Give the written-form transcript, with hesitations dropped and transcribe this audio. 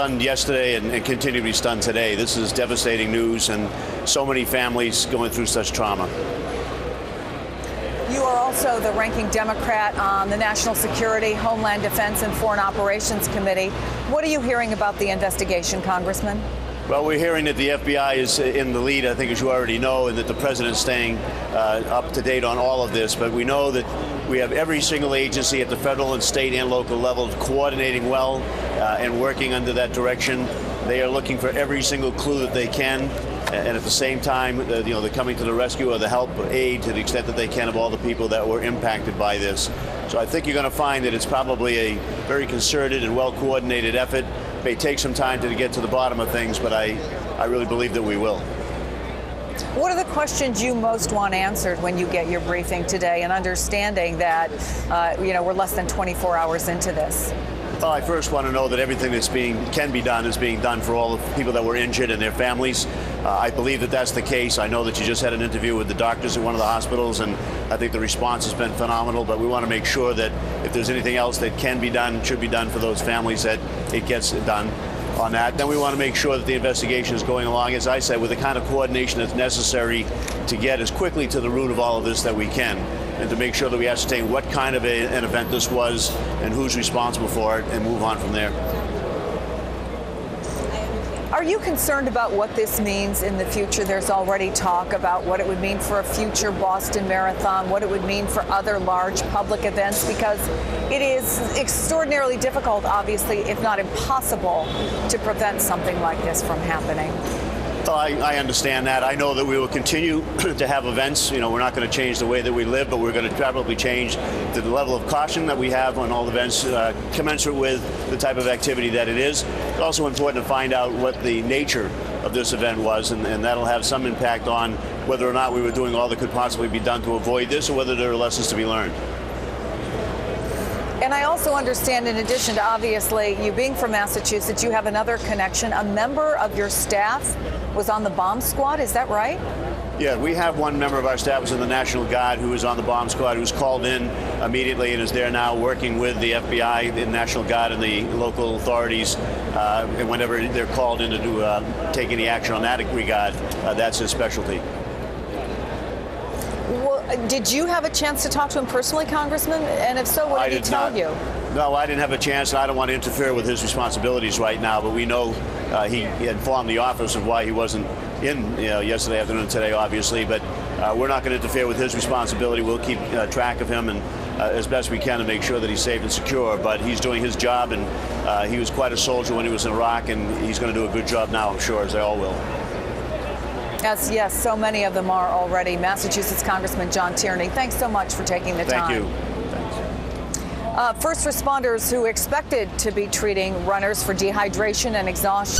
Stunned yesterday and continue to be stunned today. This is devastating news, and so many families going through such trauma. You are also the ranking Democrat on the National Security, Homeland Defense, and Foreign Operations Committee. What are you hearing about the investigation, Congressman? Well, we're hearing that the FBI is in the lead, I think, as you already know, and that the president's staying up to date on all of this. But we know that we have every single agency at the federal and state and local levels coordinating well and working under that direction. They are looking for every single clue that they can. And at the same time, they're coming to the rescue or the help or aid to the extent that they can of all the people that were impacted by this. So I think you're going to find that it's probably a very concerted and well-coordinated effort. It may take some time to get to the bottom of things, but I really believe that we will. What are the questions you most want answered when you get your briefing today, and understanding that, we're less than 24 hours into this? Well, I first want to know that everything that's can be done is being done for all the people that were injured and their families. I believe that that's the case. I know that you just had an interview with the doctors at one of the hospitals, and I think the response has been phenomenal. But we want to make sure that if there's anything else that can be done, should be done for those families, that it gets done on that. Then we want to make sure that the investigation is going along, as I said, with the kind of coordination that's necessary to get as quickly to the root of all of this that we can, and to make sure that we ascertain what kind of an event this was and who's responsible for it, and move on from there. Are you concerned about what this means in the future? There's already talk about what it would mean for a future Boston Marathon, what it would mean for other large public events, because it is extraordinarily difficult, obviously, if not impossible, to prevent something like this from happening. I understand that. I know that we will continue to have events. We're not going to change the way that we live, but we're going to probably change the level of caution that we have on all events, commensurate with the type of activity that it is. It's also important to find out what the nature of this event was, and that'll have some impact on whether or not we were doing all that could possibly be done to avoid this, or whether there are lessons to be learned. And I also understand, in addition to obviously you being from Massachusetts, you have another connection. A member of your staff was on the bomb squad, is that right? Yeah, we have one member of our staff who's in the National Guard who was on the bomb squad, who's called in immediately and is there now working with the FBI, the National Guard, and the local authorities. And whenever they're called in to take any action on that regard, that's his specialty. Did you have a chance to talk to him personally, Congressman? And if so, what did he tell you? No, I didn't have a chance, and I don't want to interfere with his responsibilities right now. But we know he informed the office of why he wasn't in yesterday afternoon and today, obviously. But we're not going to interfere with his responsibility. We'll keep track of him and as best we can to make sure that he's safe and secure. But he's doing his job, and he was quite a soldier when he was in Iraq, and he's going to do a good job now, I'm sure, as they all will. Yes, so many of them are already. Massachusetts Congressman John Tierney, thanks so much for taking the time. Thank you. First responders who expected to be treating runners for dehydration and exhaustion